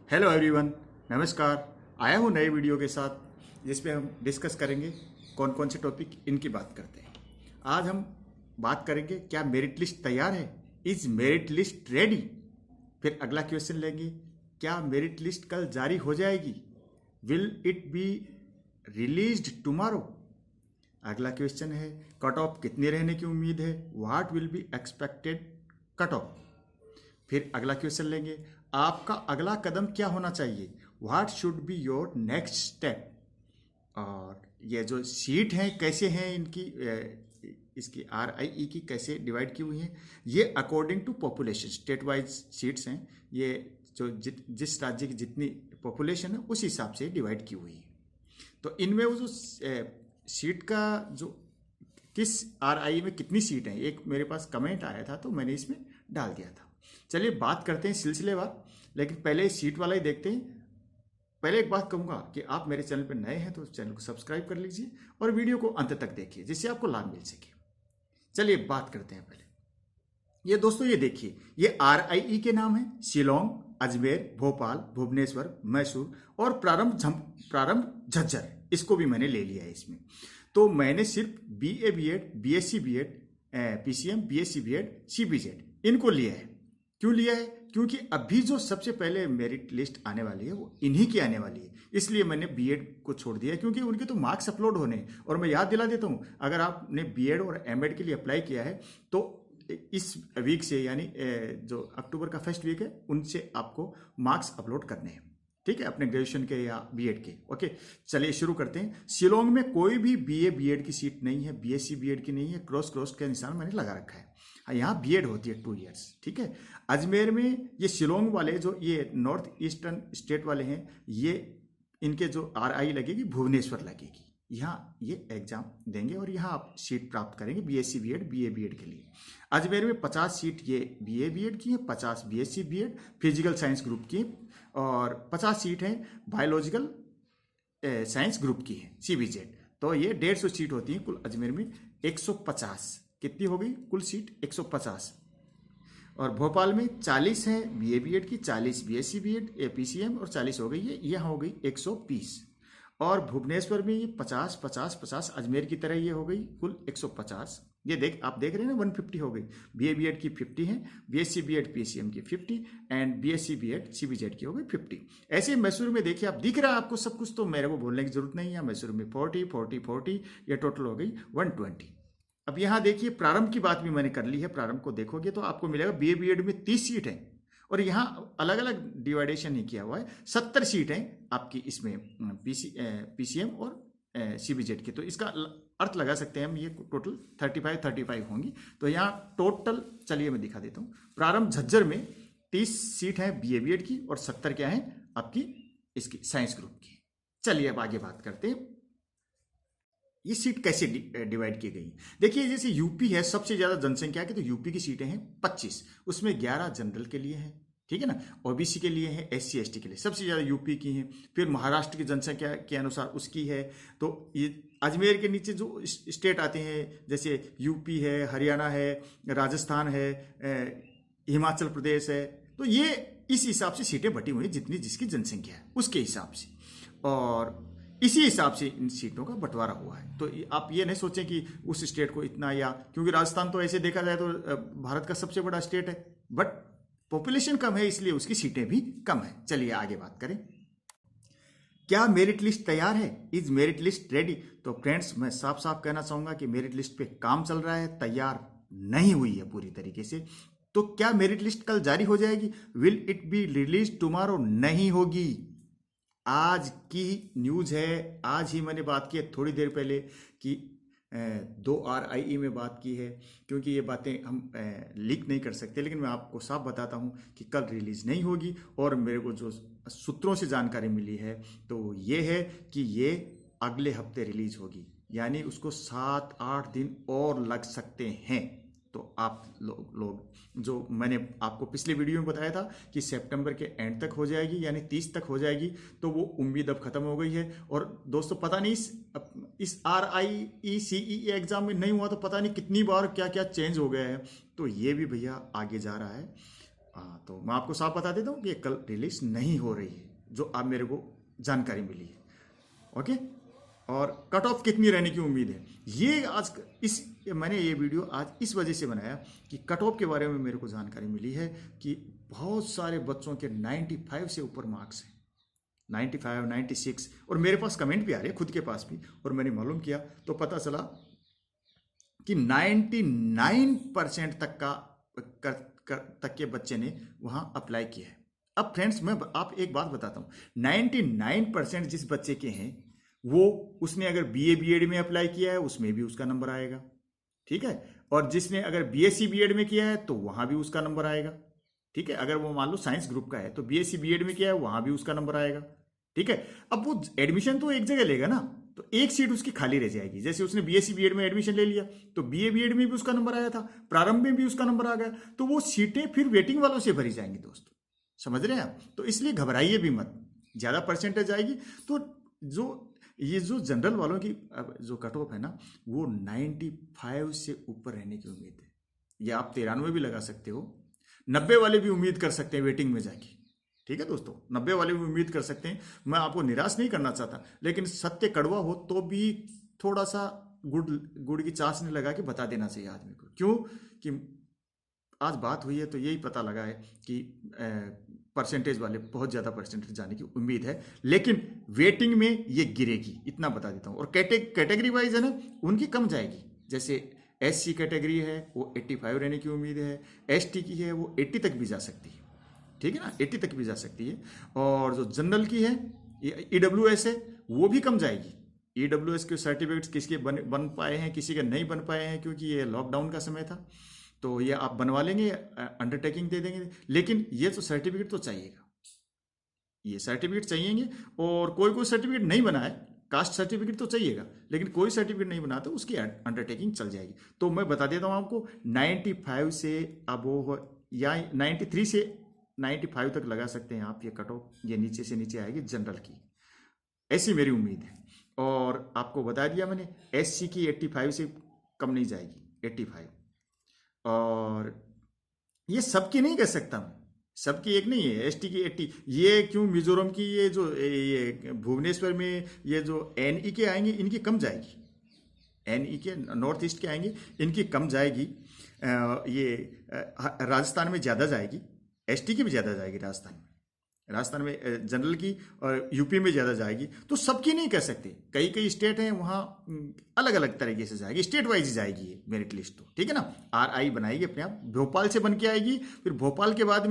Hello everyone, नमस्कार। आया हूँ नए वीडियो के साथ जिसमें हम डिस्कस करेंगे कौन कौन से टॉपिक इनकी बात करते हैं। आज हम बात करेंगे क्या मेरिट लिस्ट तैयार है, इज मेरिट लिस्ट रेडी। फिर अगला क्वेश्चन लेंगे, क्या मेरिट लिस्ट कल जारी हो जाएगी, will it be released tomorrow. अगला क्वेश्चन है, कट ऑफ कितनी रहने की उम्मीद है, what will be expected cut off. फिर अगला क्वेश्चन लेंगे, आपका अगला कदम क्या होना चाहिए, what should be your next step. और ये जो सीट हैं कैसे हैं इनकी, इसकी RIE की कैसे डिवाइड की हुई हैं, ये according to population state wise seats हैं। ये जो जिस राज्य की जितनी पॉपुलेशन है उस हिसाब से डिवाइड की हुई है। तो इनमें वो जो सीट का जो किस RIE में कितनी सीट हैं, एक मेरे पास कमेंट आया था तो मैंने इसमें डाल दिया था। चलिए बात करते हैं सिलसिलेवार, लेकिन पहले सीट वाला ही देखते हैं। पहले एक बात कहूँगा कि आप मेरे चैनल पर नए हैं तो चैनल को सब्सक्राइब कर लीजिए और वीडियो को अंत तक देखिए जिससे आपको लाभ मिल सके। चलिए बात करते हैं पहले। ये दोस्तों ये देखिए, ये RIE के नाम है शिलोंग, अजमेर, भोपाल, भुवनेश्वर, मैसूर और प्रारंभ झज्जर, इसको भी मैंने ले लिया है इसमें। तो मैंने सिर्फ BA BEd, BSc BEd, PCM, BSc BEd, CBZ इनको लिया है। क्यों लिया है? क्योंकि अभी जो सबसे पहले मेरिट लिस्ट आने वाली है वो इन्हीं की आने वाली है, इसलिए मैंने बीएड को छोड़ दिया क्योंकि उनके तो मार्क्स अपलोड होने हैं। और मैं याद दिला देता हूँ, अगर आपने बीएड और एमएड के लिए अप्लाई किया है तो इस वीक से, यानी जो अक्टूबर का फर्स्ट वीक है, उनसे आपको मार्क्स अपलोड करने हैं, ठीक है, अपने ग्रेजुएशन के या बीएड के। ओके, चलिए शुरू करते हैं। शिलोंग में कोई भी BA BEd की सीट नहीं है, BSc BEd की नहीं है, क्रॉस का निशान मैंने लगा रखा है। यहाँ बीएड होती है 2 इयर्स, ठीक है। अजमेर में ये शिलोंग वाले जो ये नॉर्थ ईस्टर्न स्टेट वाले हैं, ये इनके जो RI लगेगी भुवनेश्वर लगेगी, यहाँ ये एग्जाम देंगे और यहाँ आप सीट प्राप्त करेंगे BSc BEd, BA BEd के लिए। अजमेर में 50 सीट ये BA BEd की हैं, 50 BSc BEd physical science group की, और 50 सीट हैं बायोलॉजिकल साइंस ग्रुप की है CBZ। तो ये 150 सीट होती है कुल अजमेर में। 150 कितनी हो गई कुल सीट? 150। और भोपाल में 40 है BA BEd की, 40 BSc BEd PCM और 40 हो गई है, यहाँ हो गई 120। और भुवनेश्वर में ये 50 50 50 अजमेर की तरह ये हो गई कुल 150। ये आप देख रहे हैं ना, 150 हो गई। BA BEd की 50 है, BSc BEd PCM की 50 एंड BSc BEd CBZ की हो गई 50। ऐसे मैसूर में देखिए, आप दिख रहा है आपको सब कुछ, तो मेरे को बोलने की जरूरत नहीं है। मैसूर में 40 40 40, ये टोटल हो गई 120। अब यहाँ देखिए, प्रारंभ की बात भी मैंने कर ली है। प्रारंभ को देखोगे तो आपको मिलेगा BA BEd में 30 सीट है, और यहाँ अलग अलग डिवाइडेशन नहीं किया हुआ है। 70 सीट है आपकी इसमें PCM और CBZ की। तो इसका अर्थ लगा सकते हैं हम, ये टोटल 35 होंगी। तो यहाँ टोटल, चलिए मैं दिखा देता हूँ। प्रारंभ झज्जर में 30 सीट है BA BEd की और 70 क्या है आपकी इसकी साइंस ग्रुप की। चलिए अब आगे बात करते हैं, ये सीट कैसे डिवाइड की गई। देखिए, जैसे यूपी है, सबसे ज्यादा जनसंख्या की, तो यूपी की सीटें हैं 25, उसमें 11 जनरल के लिए हैं, ठीक है ना, OBC के लिए है, SC ST के लिए सबसे ज्यादा यूपी की हैं। फिर महाराष्ट्र की जनसंख्या के अनुसार उसकी है। तो ये अजमेर के नीचे जो स्टेट आते हैं, जैसे यूपी है, हरियाणा है, राजस्थान है, हिमाचल प्रदेश है, तो ये इस हिसाब से सीटें बटी हुई हैं, जितनी जिसकी जनसंख्या है उसके हिसाब से, और इसी हिसाब से इन सीटों का बंटवारा हुआ है। तो आप ये नहीं सोचें कि उस स्टेट को इतना, या क्योंकि राजस्थान तो ऐसे देखा जाए तो भारत का सबसे बड़ा स्टेट है, बट पॉपुलेशन कम है इसलिए उसकी सीटें भी कम है। चलिए आगे बात करें, क्या मेरिट लिस्ट तैयार है, इज मेरिट लिस्ट रेडी। तो फ्रेंड्स, मैं साफ साफ कहना चाहूंगा कि मेरिट लिस्ट पे काम चल रहा है, तैयार नहीं हुई है पूरी तरीके से। तो क्या मेरिट लिस्ट कल जारी हो जाएगी, will it be release tomorrow? नहीं होगी। आज की न्यूज है, आज ही मैंने बात की है थोड़ी देर पहले कि 2 RIE में बात की है, क्योंकि ये बातें हम लीक नहीं कर सकते, लेकिन मैं आपको साफ बताता हूँ कि कल रिलीज नहीं होगी। और मेरे को जो सूत्रों से जानकारी मिली है तो ये है कि ये अगले हफ्ते रिलीज होगी, यानी उसको 7-8 दिन और लग सकते हैं। तो आप लोग जो मैंने आपको पिछले वीडियो में बताया था कि सितंबर के एंड तक हो जाएगी, यानी 30 तक हो जाएगी, तो वो उम्मीद अब खत्म हो गई है। और दोस्तों, पता नहीं इस RIE CEE एग्जाम में नहीं हुआ तो पता नहीं कितनी बार क्या क्या चेंज हो गया है। तो ये भी भैया आगे जा रहा है। हाँ, तो मैं आपको साफ बता देता हूँ कि ये कल रिलीज नहीं हो रही है, जो अब मेरे को जानकारी मिली है। ओके, और कट ऑफ कितनी रहने की उम्मीद है, ये आज इस मैंने ये वीडियो आज इस वजह से बनाया कि कट ऑफ के बारे में मेरे को जानकारी मिली है कि बहुत सारे बच्चों के 95 से ऊपर मार्क्स हैं, 95, 96, और मेरे पास कमेंट भी आ रहे हैं खुद के पास भी, और मैंने मालूम किया तो पता चला कि 99% तक के बच्चे ने वहां अप्लाई किया है। अब फ्रेंड्स मैं आप एक बात बताता हूँ, 99% जिस बच्चे के हैं वो उसने अगर बीए बीएड में अप्लाई किया है उसमें भी उसका नंबर आएगा, ठीक है, और जिसने अगर बीएससी बीएड में किया है तो वहां भी उसका नंबर आएगा, ठीक है, अगर वो मान लो साइंस ग्रुप का है तो बीएससी बीएड में किया है वहां भी उसका नंबर आएगा, ठीक है। अब वो एडमिशन तो एक जगह लेगा ना, तो एक सीट उसकी खाली रह जाएगी। जैसे उसने बीएससी बीएड में एडमिशन ले लिया तो बीए बीएड में भी उसका नंबर आया था, प्रारंभ में भी उसका नंबर आ गया, तो वो सीटें फिर वेटिंग वालों से भरी जाएंगी दोस्तों, समझ रहे हैं आप। तो इसलिए घबराइए भी मत, ज्यादा परसेंटेज आएगी तो जो जनरल वालों की जो कट ऑफ है ना वो 95 से ऊपर रहने की उम्मीद है। ये आप 93 भी लगा सकते हो, 90 वाले भी उम्मीद कर सकते हैं वेटिंग में जाके, ठीक है दोस्तों, 90 वाले भी उम्मीद कर सकते हैं। मैं आपको निराश नहीं करना चाहता, लेकिन सत्य कड़वा हो तो भी थोड़ा सा गुड़ की चाशनी लगा के बता देना चाहिए आदमी को। क्यों कि आज बात हुई है तो यही पता लगा है कि परसेंटेज वाले बहुत ज़्यादा परसेंटेज जाने की उम्मीद है, लेकिन वेटिंग में ये गिरेगी, इतना बता देता हूँ। और कैटेगरी वाइज है ना उनकी कम जाएगी, जैसे एससी कैटेगरी है वो 85 रहने की उम्मीद है, एसटी की है वो 80 तक भी जा सकती है, ठीक है ना, 80 तक भी जा सकती है। और जो जनरल की है ईडब्ल्यूएस है वो भी कम जाएगी। ईडब्ल्यूएस के सर्टिफिकेट्स किसके बन पाए हैं, किसी के नहीं बन पाए हैं, क्योंकि ये लॉकडाउन का समय था, तो ये आप बनवा लेंगे, अंडरटेकिंग दे देंगे, लेकिन ये तो सर्टिफिकेट तो चाहिएगा, ये सर्टिफिकेट चाहिएंगे। और कोई सर्टिफिकेट नहीं बना है, कास्ट सर्टिफिकेट तो चाहिएगा, लेकिन कोई सर्टिफिकेट नहीं बना तो उसकी अंडरटेकिंग चल जाएगी। तो मैं बता देता हूँ आपको 95 से अबोव या 93 से 95 तक लगा सकते हैं आप ये कट ऑफ, ये नीचे से नीचे आएगी जनरल की, ऐसी मेरी उम्मीद है। और आपको बता दिया मैंने एससी की 85 से कम नहीं जाएगी, 85। और ये सबकी नहीं कह सकता मैं, सबकी एक नहीं है, एसटी की 80। ये क्यों मिजोरम की ये भुवनेश्वर में ये जो एनई के आएंगे इनकी कम जाएगी, एनई के नॉर्थ ईस्ट के आएंगे इनकी कम जाएगी। ये राजस्थान में ज़्यादा जाएगी, एसटी की भी ज़्यादा जाएगी राजस्थान में जनरल की, और यूपी में ज़्यादा जाएगी। तो सबकी नहीं कह सकते, कई कई स्टेट हैं वहाँ अलग अलग तरीके से जाएगी, स्टेट वाइज जाएगी ये मेरिट लिस्ट, तो ठीक है ना। आरआई बनाएगी अपने आप, भोपाल से बन के आएगी, फिर भोपाल के बाद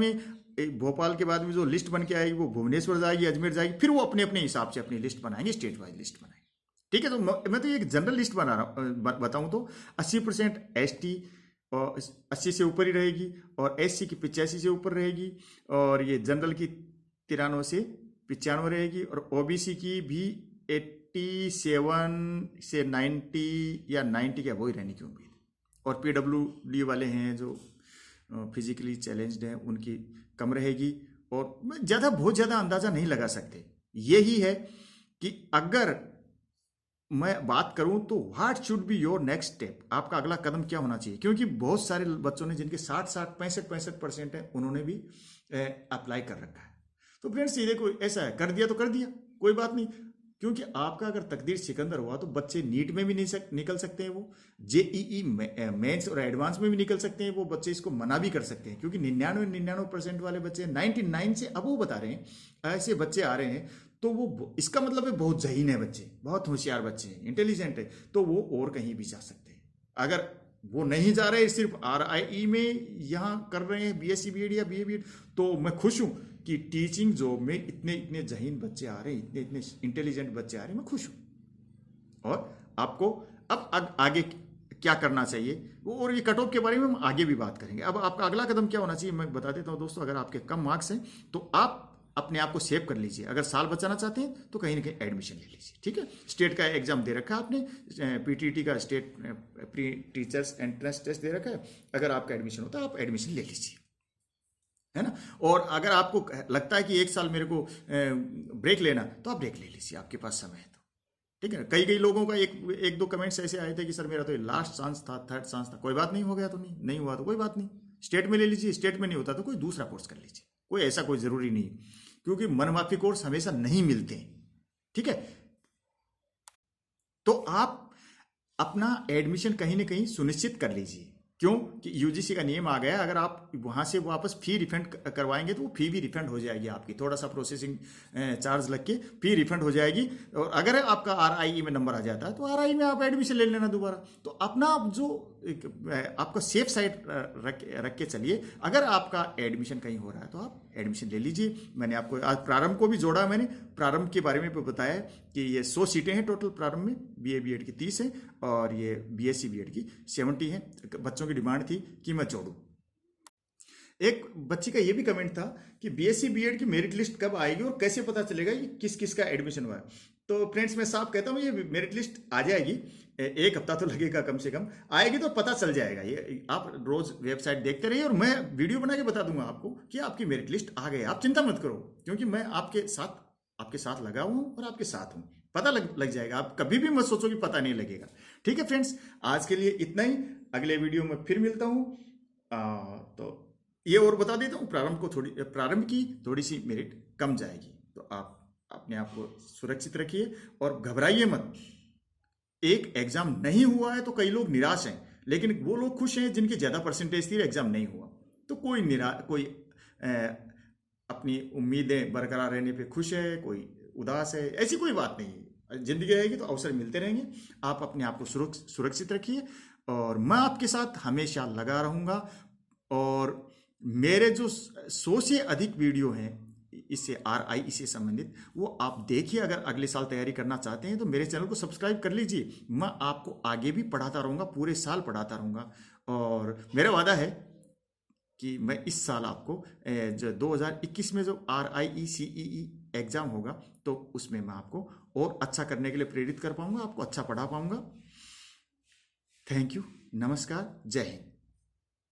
में जो लिस्ट बन के आएगी वो भुवनेश्वर जाएगी, अजमेर जाएगी, फिर वो अपने अपने हिसाब से अपनी लिस्ट बनाएंगे, स्टेट वाइज लिस्ट बनाएंगे, ठीक है। तो मैं तो एक जनरल लिस्ट बना रहा हूँ, बताऊँ तो 80% एसटी और 80 से ऊपर ही रहेगी, और एससी की 85 से ऊपर रहेगी, और ये जनरल की 93 से 95 रहेगी, और ओबीसी की भी 87 से 90 या 90 के वही रहने की उम्मीद है। और पीडब्ल्यूडी वाले हैं जो फिजिकली चैलेंज्ड हैं उनकी कम रहेगी। और बहुत ज़्यादा अंदाज़ा नहीं लगा सकते। यही है कि अगर मैं बात करूं तो what should be your next step, आपका अगला कदम क्या होना चाहिए, क्योंकि बहुत सारे बच्चों ने जिनके 60, 65% है उन्होंने भी अप्लाई कर रखा है। तो फ्रेंड्स ये देखो, ऐसा है, कर दिया तो कर दिया, कोई बात नहीं, क्योंकि आपका अगर तकदीर सिकंदर हुआ तो बच्चे नीट में भी नहीं निकल सकते हैं, वो जेईई मेंस और एडवांस में भी निकल सकते हैं, वो बच्चे इसको मना भी कर सकते हैं, क्योंकि 99% वाले बच्चे 99 से अब वो बता रहे हैं ऐसे बच्चे आ रहे हैं, तो वो इसका मतलब है बहुत ज़हीन है बच्चे, बहुत होशियार बच्चे हैं, इंटेलिजेंट है, तो वो और कहीं भी जा सकते हैं। अगर वो नहीं जा रहे सिर्फ आरआई में यहाँ कर रहे हैं बीएससी बीएड या बीए बीएड, तो मैं खुश हूँ कि टीचिंग जॉब में इतने ज़हीन बच्चे आ रहे हैं, इतने इंटेलिजेंट बच्चे आ रहे हैं, मैं खुश हूँ। और आपको अब आगे क्या करना चाहिए और ये कट ऑफ के बारे में हम आगे भी बात करेंगे। अब आपका अगला कदम क्या होना चाहिए मैं बता देता हूँ दोस्तों। अगर आपके कम मार्क्स हैं तो आप अपने आप को सेव कर लीजिए। अगर साल बचाना चाहते हैं तो कहीं ना कहीं एडमिशन ले लीजिए, ठीक है। स्टेट का एग्जाम दे रखा है आपने, पीटीटी का state pre teachers entrance test दे रखा है, अगर आपका एडमिशन होता है आप एडमिशन ले लीजिए, है ना। और अगर आपको लगता है कि एक साल मेरे को ब्रेक लेना, तो आप ब्रेक ले लीजिए, आपके पास समय है तो, ठीक है। कई लोगों का एक दो कमेंट्स ऐसे आए थे कि सर मेरा तो ये लास्ट चांस था, थर्ड चांस था, कोई बात नहीं, हो गया तो नहीं हुआ तो कोई बात नहीं, स्टेट में ले लीजिए, स्टेट में नहीं होता तो कोई दूसरा कोर्स कर लीजिए, कोई ऐसा कोई ज़रूरी नहीं है, क्योंकि मनमाफी कोर्स हमेशा नहीं मिलते हैं। ठीक है, तो आप अपना एडमिशन कहीं ना कहीं सुनिश्चित कर लीजिए। क्यों कि यूजीसी का नियम आ गया, अगर आप वहाँ से वापस फी रिफंड करवाएंगे तो वो फी भी रिफंड हो जाएगी आपकी, थोड़ा सा प्रोसेसिंग चार्ज लग के फी रिफंड हो जाएगी। और अगर आपका आरआई में नंबर आ जाता है तो आरआई में आप एडमिशन ले लेना दोबारा। तो अपना आप जो आपका सेफ साइड रख के चलिए। अगर आपका एडमिशन कहीं हो रहा है तो आप एडमिशन ले लीजिए। मैंने आपको आज प्रारंभ को भी जोड़ा, मैंने प्रारंभ के बारे में बताया कि ये 100 सीटें हैं टोटल प्रारंभ में, बीए बीएड की 30 हैं और ये बीएससी बीएड की 70 हैं। बच्चों की डिमांड थी कि मैं जोड़ूं। एक बच्ची का ये भी कमेंट था कि बीएससी बीएड की मेरिट लिस्ट कब आएगी और कैसे पता चलेगा ये किस किस का एडमिशन हुआ है। तो फ्रेंड्स मैं साफ कहता हूँ, ये मेरिट लिस्ट आ जाएगी, एक हफ्ता तो लगेगा कम से कम, आएगी तो पता चल जाएगा। ये आप रोज वेबसाइट देखते रहिए और मैं वीडियो बना के बता दूंगा आपको कि आपकी मेरिट लिस्ट आ गई। आप चिंता मत करो, क्योंकि मैं आपके साथ लगा हुआ हूँ और आपके साथ हूँ। पता लग जाएगा, आप कभी भी मत सोचो कि पता नहीं लगेगा। ठीक है फ्रेंड्स, आज के लिए इतना ही। अगले वीडियो में फिर मिलता हूँ। तो ये और बता देता हूँ, प्रारंभ की थोड़ी सी मेरिट कम जाएगी, तो आप अपने आप को सुरक्षित रखिए और घबराइए मत। एक एग्जाम नहीं हुआ है तो कई लोग निराश हैं, लेकिन वो लोग खुश हैं जिनकी ज्यादा परसेंटेज थी, एग्जाम नहीं हुआ। तो कोई अपनी उम्मीदें बरकरार रहने पे खुश है, कोई उदास है, ऐसी कोई बात नहीं है। जिंदगी रहेगी तो अवसर मिलते रहेंगे। आप अपने आप को सुरक्षित रखिए और मैं आपके साथ हमेशा लगा रहूंगा। और मेरे जो 100 से अधिक वीडियो हैं इससे आरआई से संबंधित, वो आप देखिए। अगर अगले साल तैयारी करना चाहते हैं तो मेरे चैनल को सब्सक्राइब कर लीजिए। मैं आपको आगे भी पढ़ाता रहूँगा, पूरे साल पढ़ाता रहूँगा। और मेरा वादा है कि मैं इस साल आपको जो 2021 में जो RIE-CEE एग्ज़ाम होगा तो उसमें मैं आपको और अच्छा करने के लिए प्रेरित कर पाऊँगा, आपको अच्छा पढ़ा पाऊँगा। थैंक यू, नमस्कार, जय हिंद।